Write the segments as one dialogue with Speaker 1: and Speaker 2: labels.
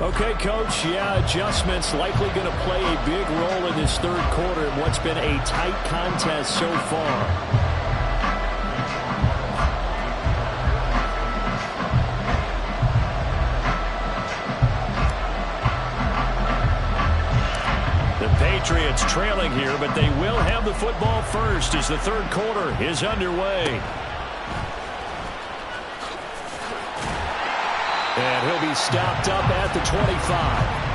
Speaker 1: Okay, Coach, yeah, adjustments likely going to play a big role in this third quarter in what's been a tight contest so far. The Patriots trailing here, but they will have the football first as the third quarter is underway. And he'll be stopped up at the 25.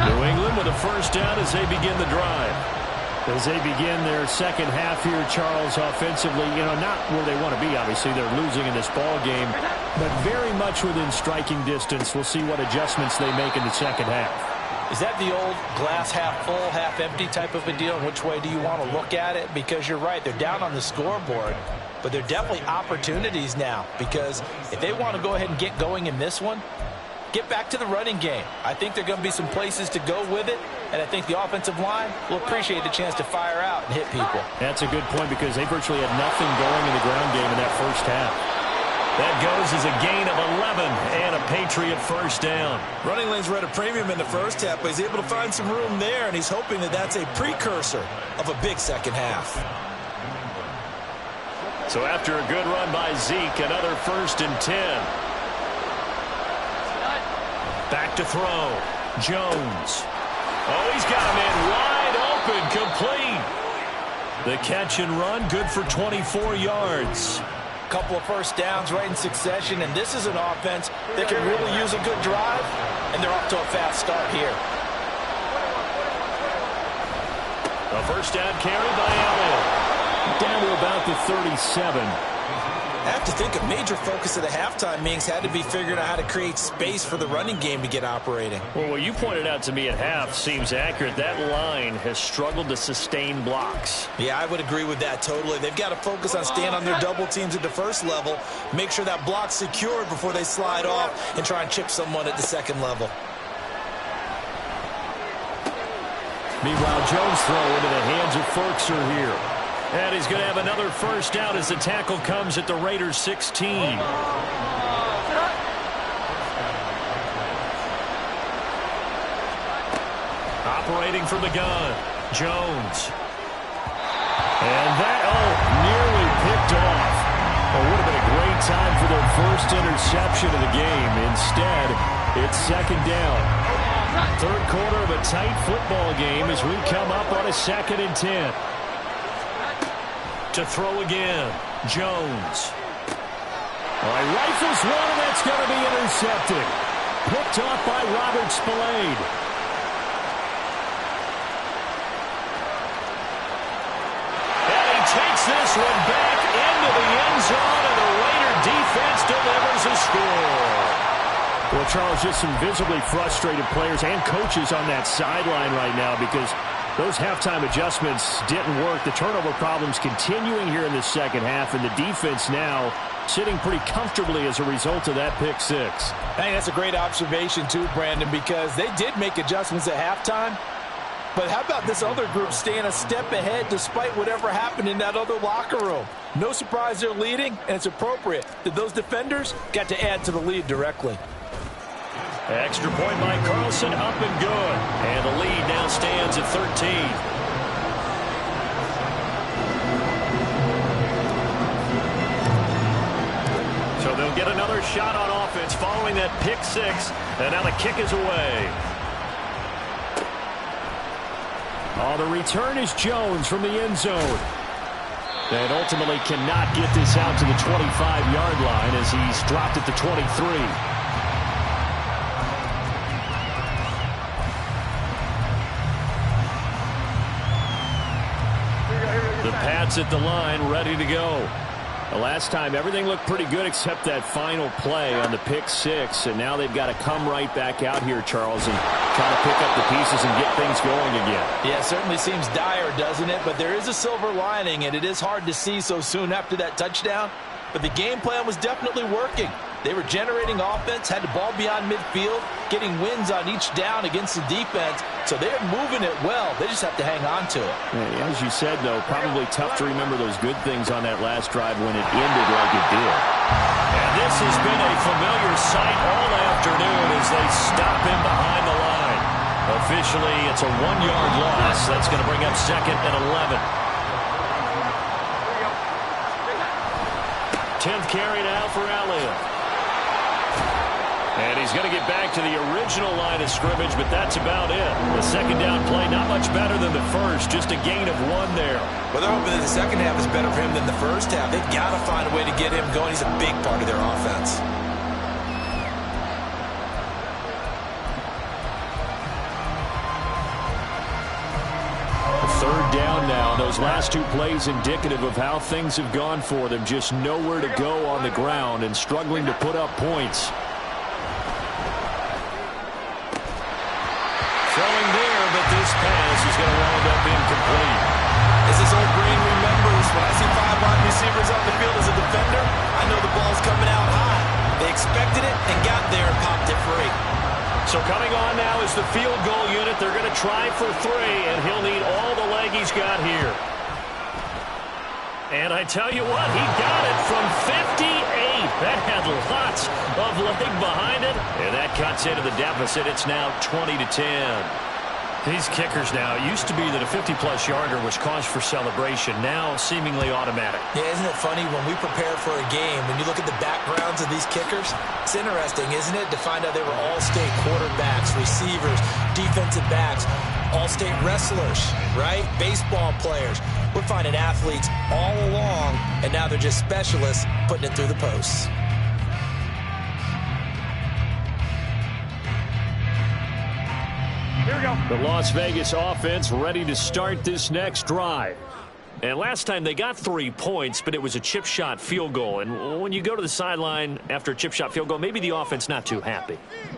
Speaker 1: New England with a first down as they begin the drive. As they begin their second half here, Charles, offensively, not where they want to be, obviously. They're losing in this ball game, but very much within striking distance. We'll see what adjustments they make in the second half.
Speaker 2: Is that the old glass half full, half empty type of a deal? Which way do you want to look at it? Because you're right, they're down on the scoreboard, but they're definitely opportunities now, because if they want to go ahead and get going in this one, get back to the running game. I think there are going to be some places to go with it, and I think the offensive line will appreciate the chance to fire out and hit people.
Speaker 1: That's a good point because they virtually had nothing going in the ground game in that first half. That goes as a gain of 11 and a Patriot first down.
Speaker 3: Running lanes were at a premium in the first half, but he's able to find some room there, and he's hoping that that's a precursor of a big second half.
Speaker 1: So after a good run by Zeke, another 1st and 10. Back to throw. Jones. Oh, he's got him in wide open, complete. The catch and run, good for 24 yards.
Speaker 2: Couple of first downs right in succession, and this is an offense that can really use a good drive, and they're off to a fast start here.
Speaker 1: A first down carry by Allen. Down to about the 37.
Speaker 3: I have to think a major focus of the halftime meetings had to be figuring out how to create space for the running game to get operating.
Speaker 1: Well, what you pointed out to me at half seems accurate. That line has struggled to sustain blocks.
Speaker 3: Yeah, I would agree with that totally. They've got to focus on staying on their double teams at the first level, make sure that block's secured before they slide off and try and chip someone at the second level.
Speaker 1: Meanwhile, Jones throw into the hands of Ferkser here. And he's going to have another first down as the tackle comes at the Raiders' 16. Operating from the gun, Jones. And that, nearly picked off. Well, would have been a great time for their first interception of the game. Instead, it's second down. Third quarter of a tight football game as we come up on a 2nd and 10. To throw again, Jones. All right, rifles one, and that's going to be intercepted. Picked off by Robert Spillane. And he takes this one back into the end zone, and the Raider defense delivers a score. Well, Charles, just some visibly frustrated players and coaches on that sideline right now because those halftime adjustments didn't work. The turnover problems continuing here in the second half, and the defense now sitting pretty comfortably as a result of that pick six.
Speaker 2: I think that's a great observation too, Brandon, because they did make adjustments at halftime. But how about this other group staying a step ahead despite whatever happened in that other locker room? No surprise they're leading, and it's appropriate that those defenders got to add to the lead directly.
Speaker 1: Extra point by Carlson, up and good. And the lead now stands at 13. So they'll get another shot on offense following that pick six. And now the kick is away. Oh, the return is Jones from the end zone. And ultimately cannot get this out to the 25-yard line as he's dropped at the 23. The Pats at the line, ready to go. The last time, everything looked pretty good except that final play on the pick six. And now they've got to come right back out here, Charles, and try to pick up the pieces and get things going again.
Speaker 2: Yeah, it certainly seems dire, doesn't it? But there is a silver lining, and it is hard to see so soon after that touchdown. but the game plan was definitely working. They were generating offense, had the ball beyond midfield, getting wins on each down against the defense, so they're moving it well. They just have to hang on to it.
Speaker 1: Yeah, as you said, though, probably tough to remember those good things on that last drive when it ended like it did. And this has been a familiar sight all afternoon as they stop him behind the line. Officially, it's a 1-yard loss. That's going to bring up 2nd and 11. 10th carry now for Elliott. And he's going to get back to the original line of scrimmage, but that's about it. The second down play, not much better than the first, just a gain of 1 there.
Speaker 3: Well, they're hoping that the second half is better for him than the first half. They've got to find a way to get him going. He's a big part of their offense.
Speaker 1: Third down now. Those last 2 plays indicative of how things have gone for them. Just nowhere to go on the ground and struggling to put up points. Throwing there, but this pass is going to wind up incomplete.
Speaker 3: As his old brain remembers, when I see 5 wide receivers on the field as a defender, I know the ball's coming out high. They expected it and got there and popped it free.
Speaker 1: So coming on now is the field goal unit. They're going to try for 3, and he'll need all the leg he's got here. And I tell you what, he got it from 58. That had lots of leg behind it. And that cuts into the deficit. It's now 20-10. These kickers now, it used to be that a 50-plus yarder was cause for celebration. Now seemingly automatic.
Speaker 3: Yeah, isn't it funny when we prepare for a game, when you look at the backgrounds of these kickers, it's interesting, isn't it, to find out they were all-state quarterbacks, receivers, defensive backs, all-state wrestlers, right? Baseball players. We're finding athletes all along, and now they're just specialists putting it through the posts.
Speaker 1: Here we go. The Las Vegas offense ready to start this next drive. And last time they got 3 points, but it was a chip shot field goal. And when you go to the sideline after a chip shot field goal, maybe the offense not too happy.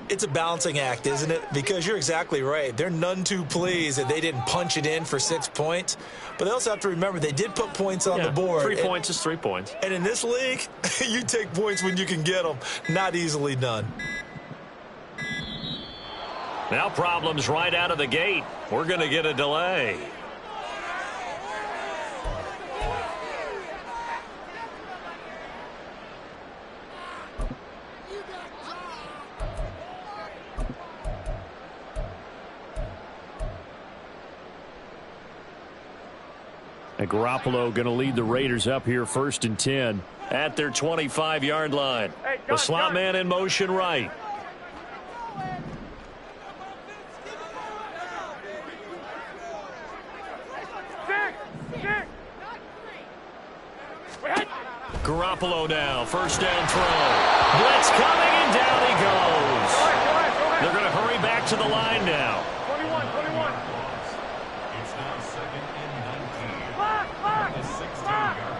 Speaker 3: It's a balancing act, isn't it? Because you're exactly right. They're none too pleased that they didn't punch it in for 6 points. But they also have to remember they did put points on the board.
Speaker 1: 3 points is 3 points.
Speaker 3: And in this league, you take points when you can get them. Not easily done.
Speaker 1: Now problems right out of the gate. We're going to get a delay. And Garoppolo going to lead the Raiders up here 1st and 10 at their 25-yard line. The slot man in motion right. Garoppolo now, 1st down throw. Blitz coming, and down he goes. They're going to hurry back to the line now.
Speaker 4: 21. It's now 2nd and 19. At the 16-yard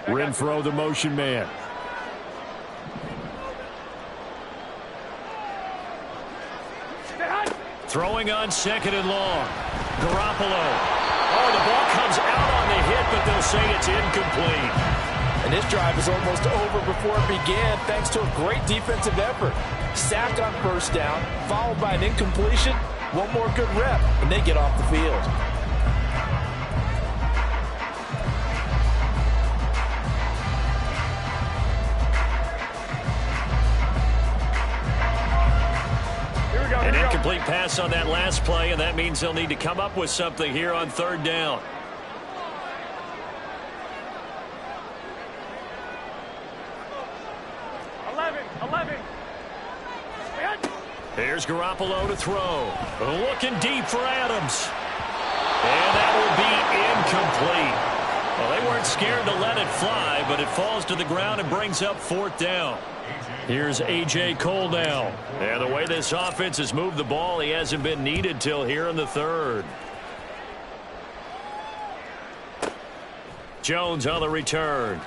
Speaker 4: line.
Speaker 1: Renfro, the motion man. Throwing on 2nd and long. Garoppolo. Oh, the ball comes out on the hit, but they'll say it's incomplete.
Speaker 2: And this drive is almost over before it began thanks to a great defensive effort. Sack on 1st down, followed by an incompletion. One more good rep, and they get off the field.
Speaker 1: An incomplete pass on that last play, and that means they'll need to come up with something here on 3rd down. Here's Garoppolo to throw. Looking deep for Adams. And that will be incomplete. Well, they weren't scared to let it fly, but it falls to the ground and brings up 4th down. Here's A.J. Cole now. And the way this offense has moved the ball, he hasn't been needed till here in the 3rd. Jones on the return.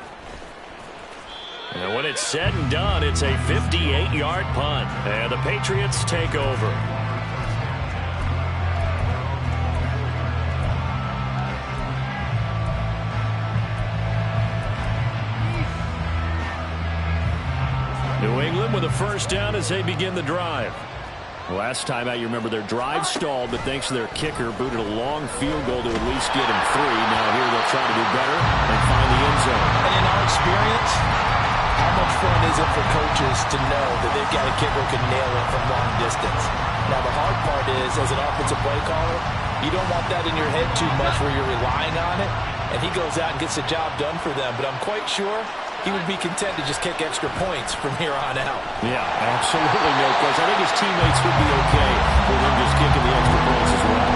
Speaker 1: And when it's said and done, it's a 58-yard punt. And the Patriots take over. New England with a first down as they begin the drive. Last time out, you remember their drive stalled, but thanks to their kicker, booted a long field goal to at least get him 3. Now here they'll try to do better and find the end zone.
Speaker 2: And in our experience, how much fun is it for coaches to know that they've got a kicker who can nail it from long distance? Now, the hard part is, as an offensive play caller, you don't want that in your head too much where you're relying on it, and he goes out and gets the job done for them. But I'm quite sure he would be content to just kick extra points from here on out.
Speaker 1: Yeah, absolutely no question. I think his teammates would be okay with him just kicking the extra points as well.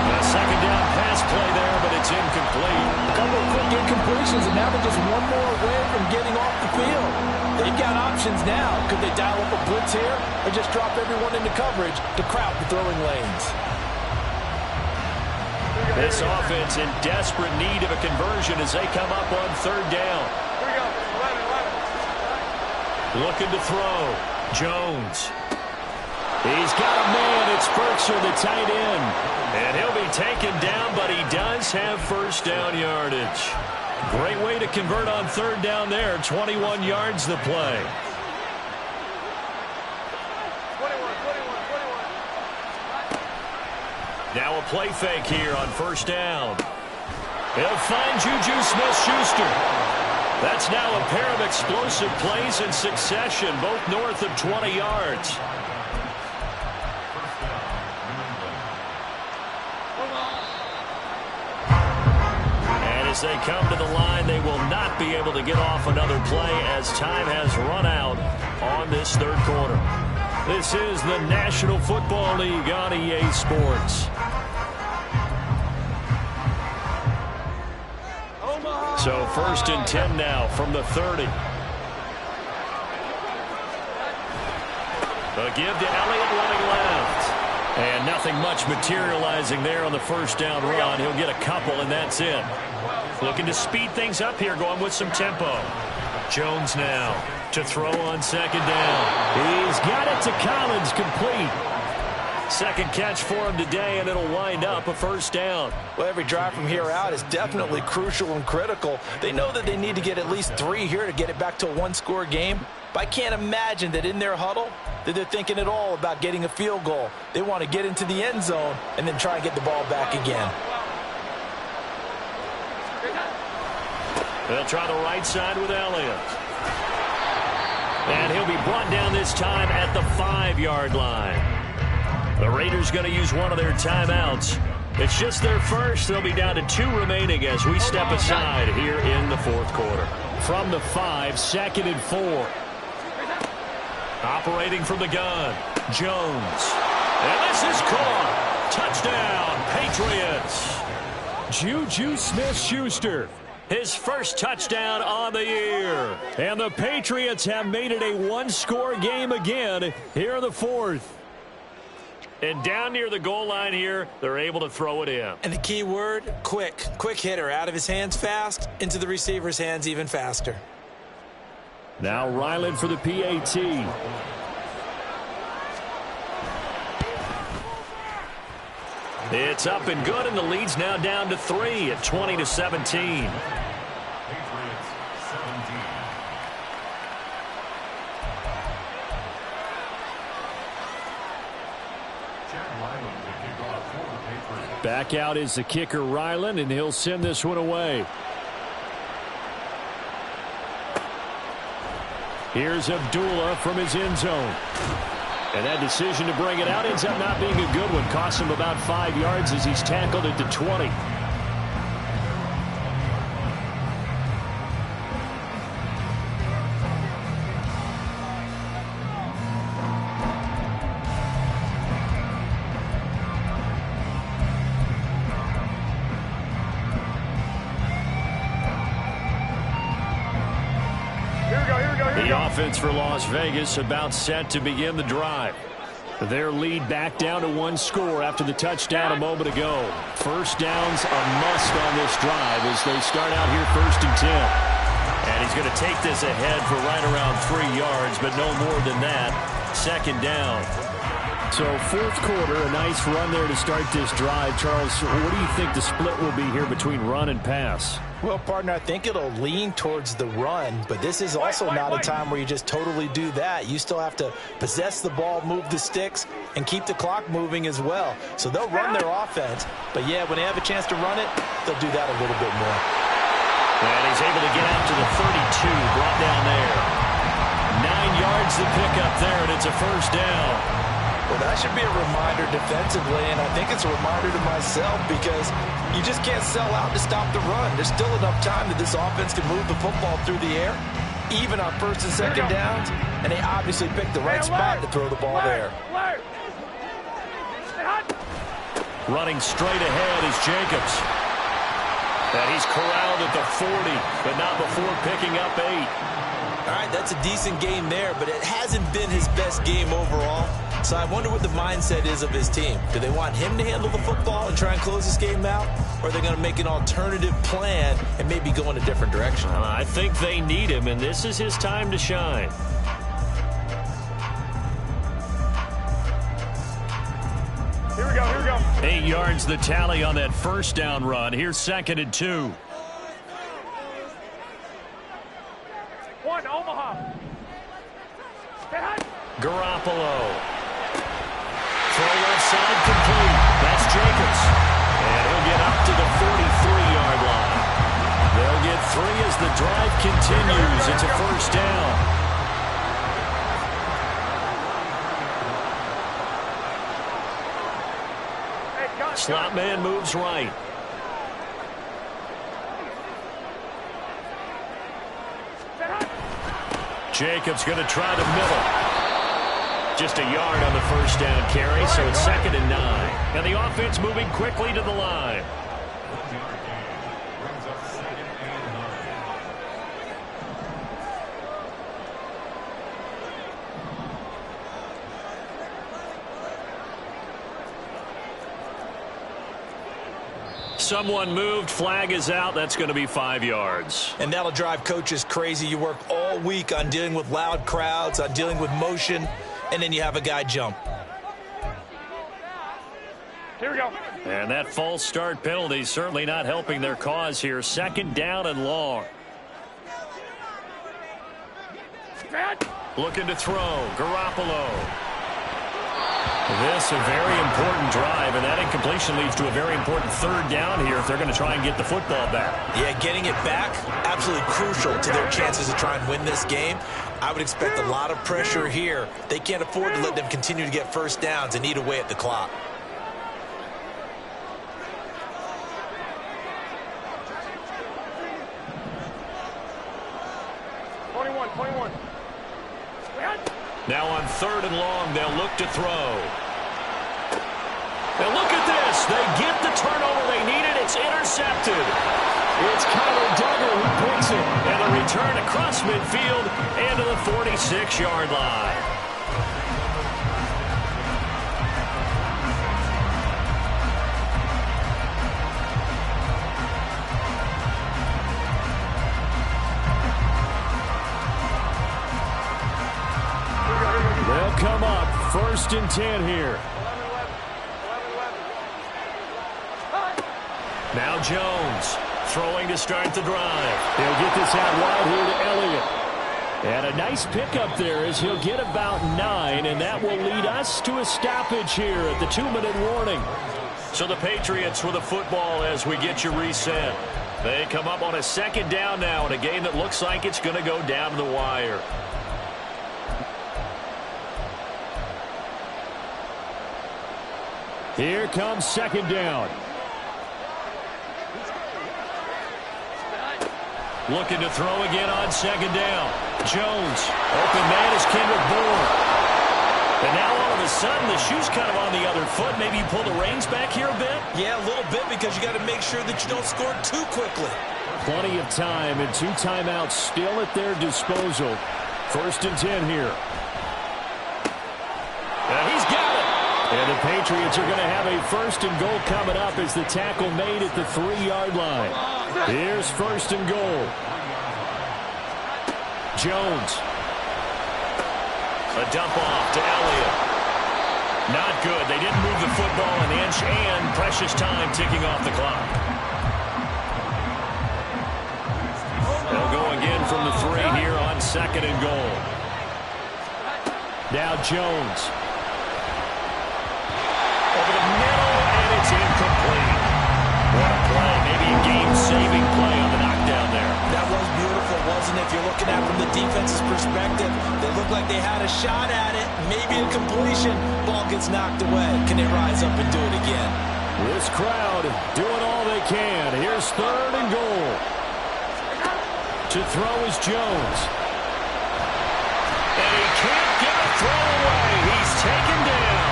Speaker 1: A second down pass play there, but it's incomplete.
Speaker 2: A couple of quick incompletions, and now they're just one more away from getting off the field. They've got options now. Could they dial up a blitz here or just drop everyone into coverage to crowd the throwing lanes?
Speaker 1: This offense in desperate need of a conversion as they come up on third down. Looking to throw. Jones. He's got a man. It's Burkser, the tight end. And he'll be taken down, but he does have first down yardage. Great way to convert on third down there. 21 yards the play.
Speaker 4: 21.
Speaker 1: Now a play fake here on first down. He'll find Juju Smith-Schuster. That's now a pair of explosive plays in succession, both north of 20 yards. And as they come to the line, they will not be able to get off another play as time has run out on this third quarter. This is the National Football League on EA Sports. So first and 10 now from the 30. A give to Elliott running left. And nothing much materializing there on the first down run. He'll get a couple, and that's it. Looking to speed things up here, going with some tempo. Jones now to throw on second down. He's got it to Collins, complete. Second catch for him today, and it'll wind up a first down.
Speaker 2: Well, every drive from here out is definitely crucial and critical. They know that they need to get at least 3 here to get it back to a one-score game. But I can't imagine that in their huddle that they're thinking at all about getting a field goal. They want to get into the end zone and then try and get the ball back again.
Speaker 1: They'll try the right side with Elliott. And he'll be brought down this time at the 5-yard line. The Raiders going to use one of their timeouts. It's just their first. They'll be down to 2 remaining as we step aside here in the fourth quarter. From the 5, second and 4. Operating from the gun, Jones. And this is caught. Touchdown, Patriots. Juju Smith-Schuster. His first touchdown on the year. And the Patriots have made it a one-score game again here in the fourth. And down near the goal line here, they're able to throw it in.
Speaker 3: And the key word, quick. Quick hitter, out of his hands fast, into the receiver's hands even faster.
Speaker 1: Now Ryland for the PAT. It's up and good, and the lead's now down to 3 at 20-17. Back out is the kicker, Ryland, and he'll send this one away. Here's Abdullah from his end zone. And that decision to bring it out ends up not being a good one. Costs him about 5 yards as he's tackled at the 20. Offense for Las Vegas about set to begin the drive. Their lead back down to 1 score after the touchdown a moment ago. First down's a must on this drive as they start out here first and 10. And And he's going to take this ahead for right around 3 yards, but no more than that. Second down. So fourth quarter, a nice run there to start this drive. Charles, what do you think the split will be here between run and pass?
Speaker 2: Well, partner, I think it'll lean towards the run, but this is also not a time where you just totally do that. You still have to possess the ball, move the sticks, and keep the clock moving as well. So they'll run their offense, but yeah, when they have a chance to run it, they'll do that a little bit more.
Speaker 1: And he's able to get out to the 32, brought down there. 9 yards to pick up there, and it's a first down.
Speaker 2: Well, that should be a reminder defensively, and I think it's a reminder to myself because you just can't sell out to stop the run. There's still enough time that this offense can move the football through the air, even on first and second downs, and they obviously picked the right spot to throw the ball there.
Speaker 1: Running straight ahead is Jacobs. And he's corralled at the 40, but not before picking up 8.
Speaker 3: All right, that's a decent game there, but it hasn't been his best game overall. So I wonder what the mindset is of his team. Do they want him to handle the football and try and close this game out? Or are they going to make an alternative plan and maybe go in a different direction?
Speaker 1: I think they need him, and this is his time to shine.
Speaker 4: Here we go, here we go.
Speaker 1: 8 yards the tally on that first down run. Here's 2nd and 2.
Speaker 4: One, Omaha.
Speaker 1: Garoppolo. Throw left side complete. That's Jacobs. And he'll get up to the 43-yard line. They'll get 3 as the drive continues. It's a first down. Slot man moves right. Jacobs going to try the middle. Just a yard on the first down carry, so it's 2nd and 9. And the offense moving quickly to the line. Someone moved. Flag is out. That's going to be 5 yards.
Speaker 3: And that'll drive coaches crazy. You work all week on dealing with loud crowds, on dealing with motion, and then you have a guy jump.
Speaker 4: Here we go.
Speaker 1: And that false start penalty certainly not helping their cause here. 2nd down and long. Looking to throw. Garoppolo. This a very important drive, and that incompletion leads to a very important 3rd down here if they're going to try and get the football back.
Speaker 3: Yeah, getting it back, absolutely crucial to their chances to try and win this game. I would expect a lot of pressure here. They can't afford to let them continue to get first downs and eat away at the clock.
Speaker 1: Now on 3rd and long, they'll look to throw. And look at this. They get the turnover they needed. It's intercepted. It's Kyler Duggar who picks it. And a return across midfield into the 46-yard line. They'll come up 1st and 10 here. Now Jones throwing to start the drive. He'll get this out wide here to Elliott. And a nice pickup there as he'll get about 9, and that will lead us to a stoppage here at the 2-minute warning. So the Patriots with the football as we get you reset. They come up on a 2nd down now in a game that looks like it's going to go down to the wire. Here comes 2nd down. Looking to throw again on 2nd down. Jones. Open man is Kendrick Bourne. And now all of a sudden the shoe's kind of on the other foot. Maybe you pull the reins back here a bit?
Speaker 3: Yeah, a little bit because you got to make sure that you don't score too quickly.
Speaker 1: Plenty of time and 2 timeouts still at their disposal. 1st and 10 here. And he's got it. And the Patriots are going to have a 1st and goal coming up as the tackle made at the 3-yard line. Here's 1st and goal. Jones. A dump off to Elliott. Not good. They didn't move the football an inch, and precious time ticking off the clock. They'll go again from the 3 here on 2nd and goal. Now Jones. Over the middle, and it's incomplete. What a play. Maybe a game-saving play on the knockdown there.
Speaker 3: That was beautiful, wasn't it? If you're looking at it from the defense's perspective, they looked like they had a shot at it. Maybe a completion. Ball gets knocked away. Can they rise up and do it again?
Speaker 1: This crowd doing all they can. Here's 3rd and goal. To throw is Jones. And he can't get a throw away. He's taken down.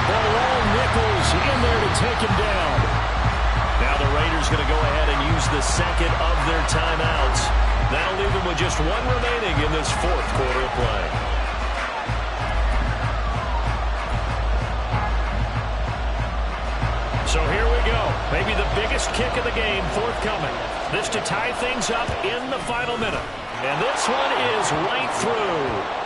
Speaker 1: The long Nichols in there to take him down. Now the Raiders going to go ahead and use the 2nd of their timeouts. That'll leave them with just 1 remaining in this 4th quarter of play. So here we go. Maybe the biggest kick of the game forthcoming. This to tie things up in the final minute. And this one is right through.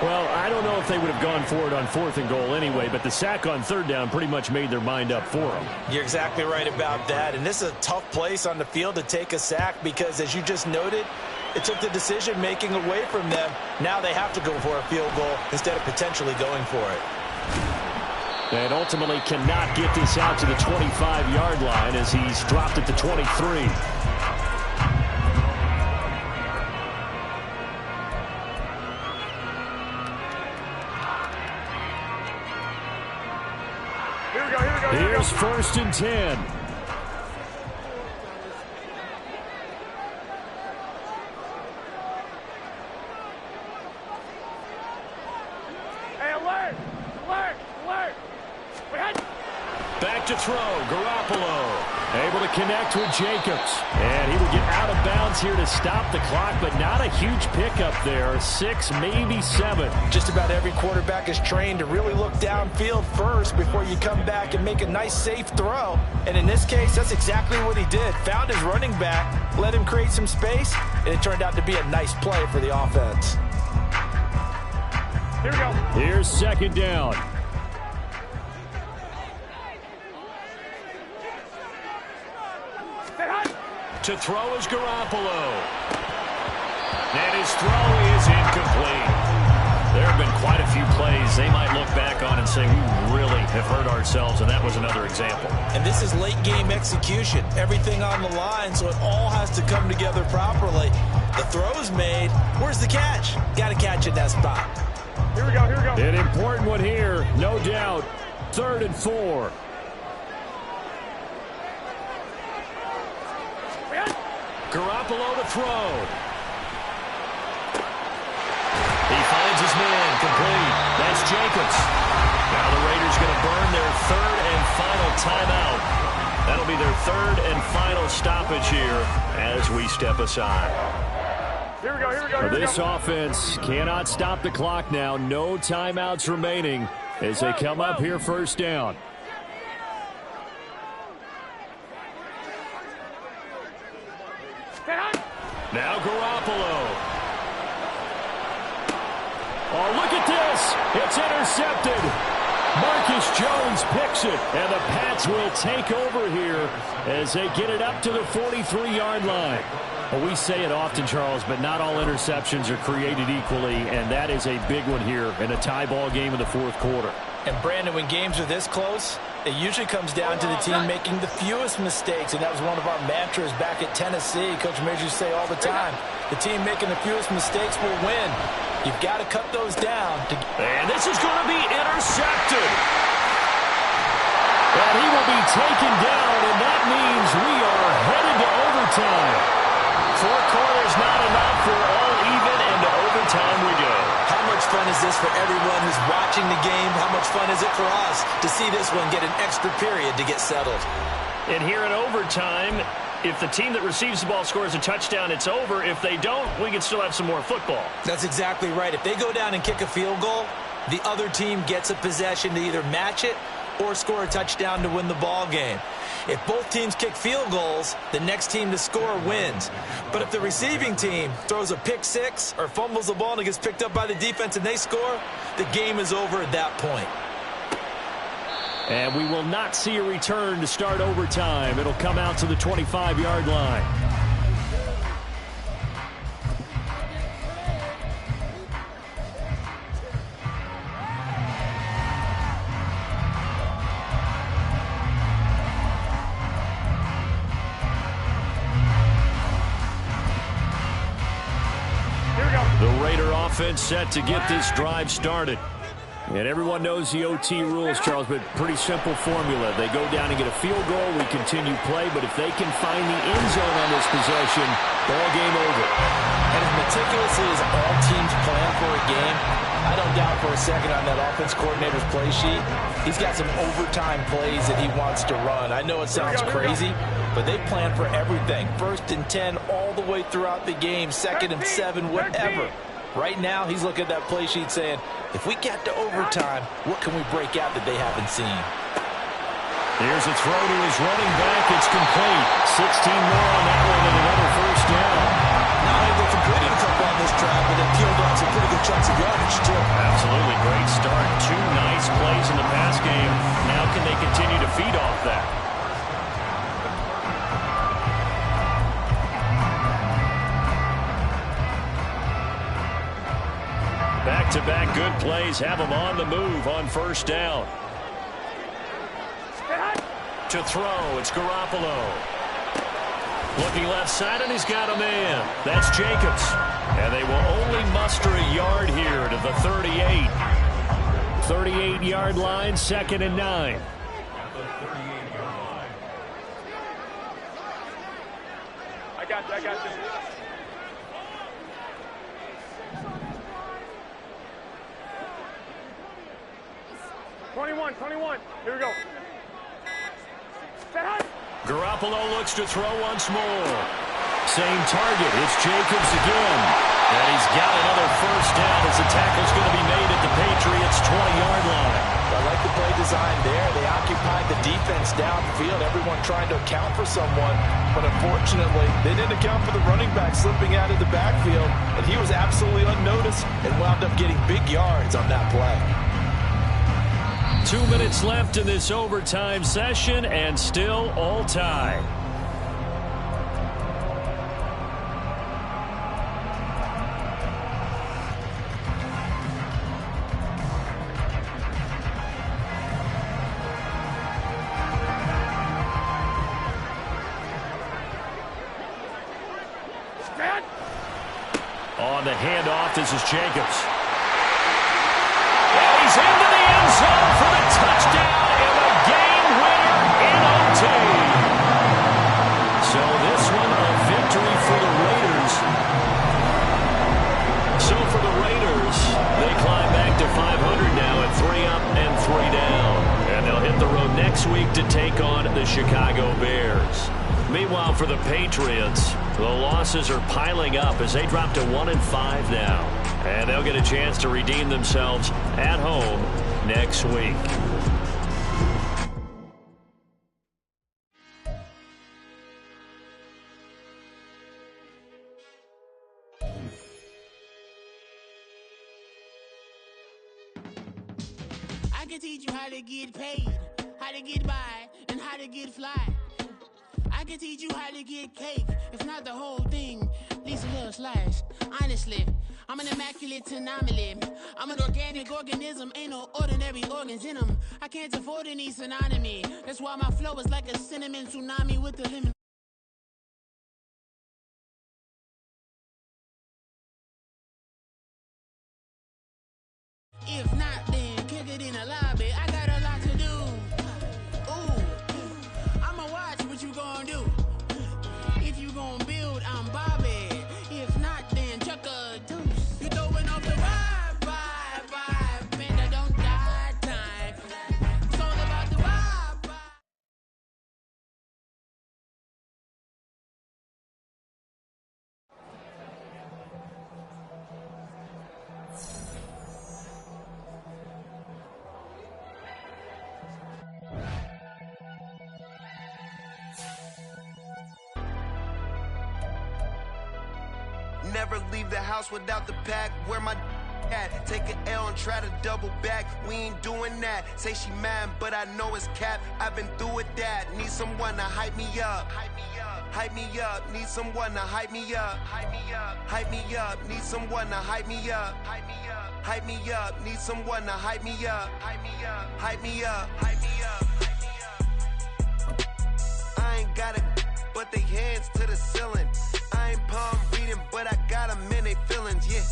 Speaker 1: Well, I don't know if they would have gone for it on 4th and goal anyway, but the sack on 3rd down pretty much made their mind up for them.
Speaker 3: You're exactly right about that. And this is a tough place on the field to take a sack because, as you just noted, it took the decision-making away from them. Now they have to go for a field goal instead of potentially going for it.
Speaker 1: And ultimately cannot get this out to the 25-yard line as he's dropped at the 23. Here's 1st and 10.
Speaker 4: Hey, alert! Alert! Alert!
Speaker 1: Back to throw. Garoppolo able to connect with Jacobs. And he will get out of bounds here to stop the clock, but not a huge pickup there. 6, maybe 7.
Speaker 2: Just about every quarterback is trained to really look downfield first before you come back and make a nice, safe throw. And in this case, that's exactly what he did. Found his running back, let him create some space, and it turned out to be a nice play for the offense.
Speaker 4: Here we go.
Speaker 1: Here's 2nd down. To throw is Garoppolo. And his throw is incomplete. There have been quite a few plays they might look back on and say, we really have hurt ourselves, and that was another example.
Speaker 3: And this is late game execution. Everything on the line, so it all has to come together properly. The throw's made. Where's the catch? Got to catch in that spot.
Speaker 4: Here we go, here we go.
Speaker 1: An important one here, no doubt. 3rd and 4. Garoppolo to throw. He finds his man, complete. That's Jacobs. Now the Raiders going to burn their 3rd and final timeout. That'll be their 3rd and final stoppage here as we step aside.
Speaker 4: Here we go, here we go, here we go.
Speaker 1: This offense cannot stop the clock now. No timeouts remaining as they come up here 1st down. Now Garoppolo. Oh, look at this. It's intercepted. Marcus Jones picks it, and the Pats will take over here as they get it up to the 43-yard line. Well, we say it often, Charles, but not all interceptions are created equally, and that is a big one here in a tie ball game in the 4th quarter.
Speaker 2: And, Brandon, when games are this close, it usually comes down to the team making the fewest mistakes, and that was one of our mantras back at Tennessee. Coach Majors say all the time, the team making the fewest mistakes will win. You've got to cut those down.
Speaker 1: And this is going to be intercepted. And he will be taken down, and that means we are headed to overtime. 4 quarters not enough for all even, and to overtime we go.
Speaker 3: How much fun is this for everyone who's watching the game? How much fun is it for us to see this one get an extra period to get settled?
Speaker 1: And here in overtime, if the team that receives the ball scores a touchdown, it's over. If they don't, we can still have some more football.
Speaker 3: That's exactly right. If they go down and kick a field goal, the other team gets a possession to either match it
Speaker 2: or score a touchdown to win the ball game. If both teams kick field goals, the next team to score wins. But if the receiving team throws a pick six or fumbles the ball and it gets picked up by the defense and they score, the game is over at that point.
Speaker 1: And we will not see a return to start overtime. It'll come out to the 25-yard line. The Raider offense set to get this drive started. And everyone knows the OT rules, Charles, but pretty simple formula. They go down and get a field goal, we continue play, but if they can find the end zone on this possession, ball game over.
Speaker 2: And as meticulously as all teams plan for a game, I don't doubt for a second on that offense coordinator's play sheet, he's got some overtime plays that he wants to run. I know it sounds crazy, but they plan for everything. 1st and 10 all the way throughout the game, 2nd and 7, whatever. Right now, he's looking at that play sheet saying, if we get to overtime, what can we break out that they haven't seen?
Speaker 1: Here's a throw to his running back. It's complete. 16 more on that one and another first down.
Speaker 3: Not able to complete a couple on this drive, but they peeled off some pretty good chunks of yardage, too.
Speaker 1: Absolutely great start. 2 nice plays in the pass game. Now can they continue to feed off that? Back-to-back good plays have them on the move on first down. To throw, it's Garoppolo. Looking left side, and he's got a man. That's Jacobs. And they will only muster a yard here to the 38. 38-yard line, 2nd and 9.
Speaker 4: I got you. 21. Here we go.
Speaker 1: Garoppolo looks to throw once more. Same target. It's Jacobs again. And he's got another first down as the tackle's going to be made at the Patriots' 20-yard line.
Speaker 2: I like the play design there. They occupied the defense downfield, everyone trying to account for someone. But unfortunately, they didn't account for the running back slipping out of the backfield. And he was absolutely unnoticed and wound up getting big yards on that play.
Speaker 1: 2 minutes left in this overtime session, and still all tied. On the handoff, this is Jacobs. And he's into the end zone for the touchdown and the game winner in OT. So this one a victory for the Raiders. So for the Raiders, they climb back to 500 now at 3 up and 3 down. And they'll hit the road next week to take on the Chicago Bears. Meanwhile, for the Patriots, the losses are piling up as they drop to 1-5 now. And they'll get a chance to redeem themselves at home next week.
Speaker 5: I can teach you how to get paid, how to get by, and how to get fly. I can teach you how to get cake, if not the whole thing, at least a little slice. Honestly, I'm an immaculate anomaly. I'm an organic organism, ain't no ordinary organs in them. I can't afford any synonymy. That's why my flow is like a cinnamon tsunami with the lemon. If not, then kick it in the lobby. I got a lot to do. Ooh, I'ma watch what you gonna do. If you gonna build, I'm Bobby. If not, then chuck a deuce. You throwing off the vibe.
Speaker 6: Never leave the house without the pack. Where my at? Take an L and try to double back. We ain't doing that. Say she mad, but I know it's cap. I've been through with that. Need someone to hype me up. Hype me up. Need someone to hype me up. Hype me up. Need someone to hype me up. Hype me up. Need someone to hype me up. Hype me up. I ain't got it, but they hands to the ceiling. I ain't palm reading, but I got them in they feelings, yeah.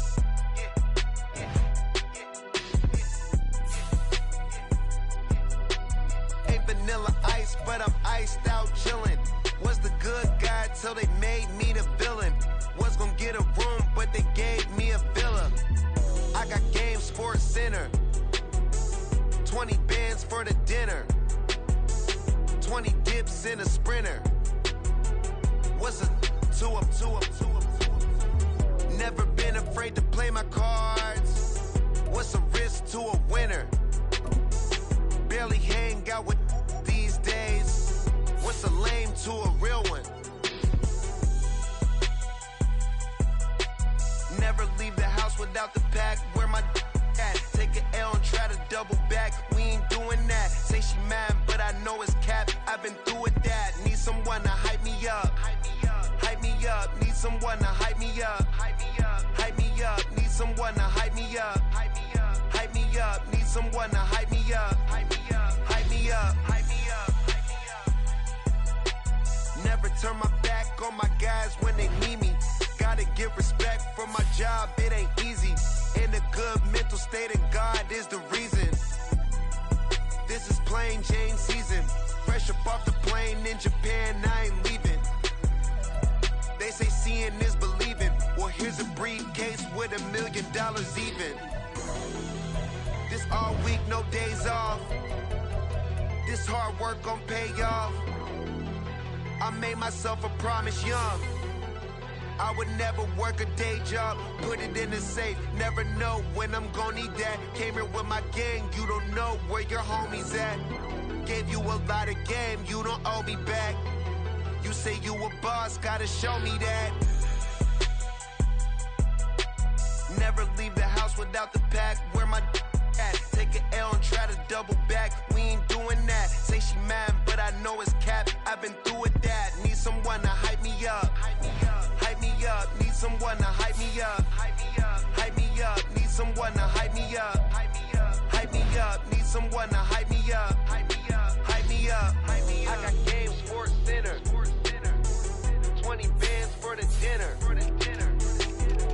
Speaker 6: Ain't vanilla ice, but I'm iced out chillin'. Was the good guy till they made me the villain. Was gonna get a room, but they gave me a villa. I got game, Sports Center. 20 bands for the dinner. 20 dips in a sprinter. What's a two up? Never been afraid to play my cards. What's a risk to a winner? Barely hang out with these days. What's a lame to a real one? Never leave the house without the pack. Where my at? Take an L and try to double back. We ain't doing that. Say she mad, but I know it's cap. I've been through with that. Need someone to hype me up. Hype me up. Need someone to hype me up. Hype me up. Need someone to hype me up. Hype me up. Need someone to hype me up. Hype me up. Never turn my back on my guys when they need me. Gotta give respect for my job, it ain't easy. In a good mental state and God is the reason. This is plain Jane season. Fresh up off the plane in Japan, I ain't leaving. They say seeing is believing. Well, here's a briefcase with $1 million even. This all week, no days off. This hard work gon' pay off. I made myself a promise young. I would never work a day job, put it in the safe. Never know when I'm gon' need that. Came here with my gang, you don't know where your homies at. Gave you a lot of game, you don't owe me back. You say you a boss, gotta show me that. Never leave the house without the pack. Where my at? Take an L and try to double back. We ain't doing that. Say she mad, but I know it's cap. I've been through with that. Need someone to hype me up. Hype me up. Need someone to hype me up. Hype me up. Need someone to hype me up. Hype me up. Need someone to hype me up. Hype me up. I got game, Sports Center. 20 bands for the dinner.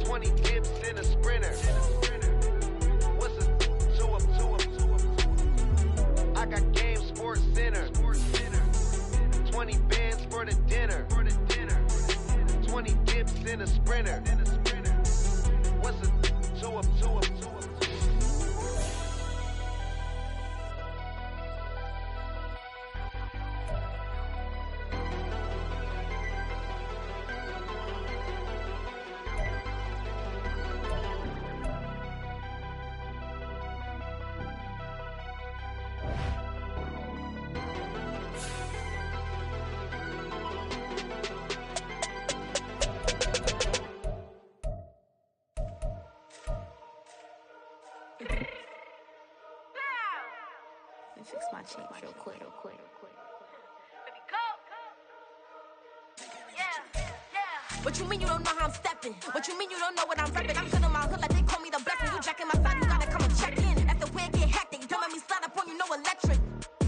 Speaker 6: 20 dips in a sprinter. What's a two up? I got game, Sports Center. 20 bands for the dinner. 20 dips in a sprinter. What's a two up?
Speaker 7: Fix my change real quick. What you mean you don't know how I'm stepping? What you mean you don't know what I'm repping? I'm good in my hood like they call me the blessing. You jacking my side, you gotta come and check in. That's the way it get hectic. Don't make me slide up on you, no electric.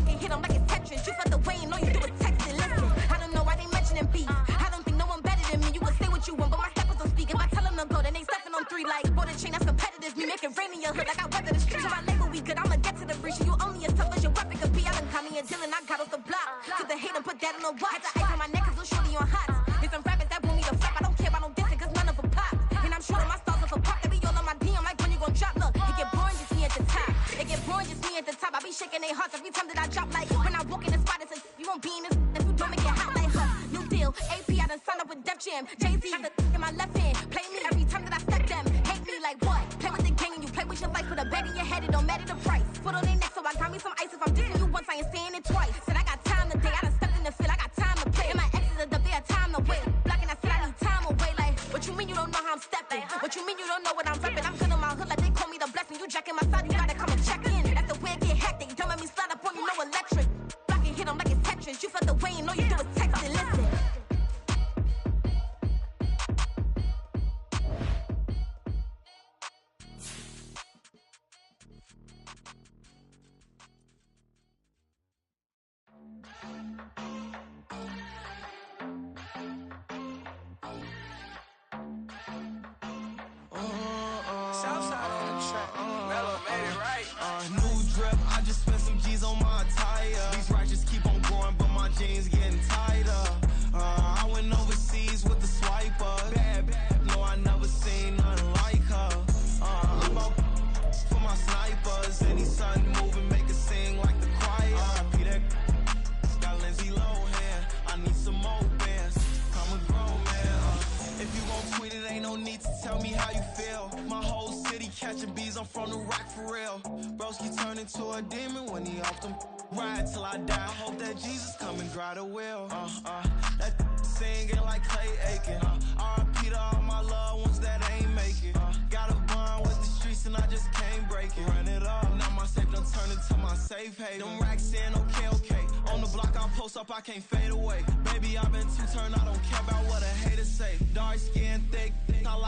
Speaker 7: Get hit on like it's Tetris. You felt the way and all you do is text it. Listen, I don't know why they mentioning beef. I don't think no one better than me. You would say what you want, but my steppers don't speak. If I tell them to go, then they stepping on 3 like border chain. That's competitive. Me making rain in your hood like I weather the streets. So my label we good. I'ma get to the breach. You only as tough as your weapon could be. I done caught me a deal and I got off the block. Took the hate and put that on the watch. Had the ice on my neck cause little shorty on hot. There's some rappers that want me to flap. I don't care about no dissing cause none of them pop. And I'm shooting my stars off a pop. They be all on my DM like when you gon' drop. Look, it get boring just me at the top. It get boring just me at the top. I be shaking their hearts every time that I drop. Like when I walk in the spot, it says you won't be in this if you don't make it hot like her. New deal, AP, I done signed up with Def Jam. Jay-Z got the in my left hand. Play me every time that I step them. Hate me like what? Play with the gang and you play with your life. Put a bet in your head, it don't matter the price. Put on their neck so I got me some ice. If I'm dissing you once, I ain't saying it twice. Said I got time today, I done stepped in the field, I got time to play. And my exes are up there, time to wait. Blocking, I said I need time away. Like, what you mean you don't know how I'm stepping? jacking my side, you gotta come and check in. That's the way it get hectic. Don't make me slide up on you, no electric. Block and hit them like it's Tetris. You felt the way, and all you do is text and listen.
Speaker 8: Southside on the track. Mellow made it right. New drip, I just spent some G's on my attire. These righteous keep on growing, but my jeans getting tighter. I went overseas with the swiper. Bad, no, I never seen nothing like her. I'm out for my snipers. Any sun moving, make it sing like the choir. Be that got Lindsay Lohan. I need some more bands. I'm a grown man. If you gon' tweet it, ain't no need to tell me how you feel. My whole city catching bees, I'm from the rock for real. Broski turn into a demon when he off them. Ride till I die, hope that Jesus come and dry the wheel. That singing like Clay Aiken. R.I.P. to all my loved ones that ain't make it. Got a bond with the streets and I just can't break it. Run it up, now my safe done turn into my safe haven. Them racks in, okay. On the block I post up, I can't fade away. Baby, I've been too turned, I don't care about what a hater say. Dark skin, thick, I like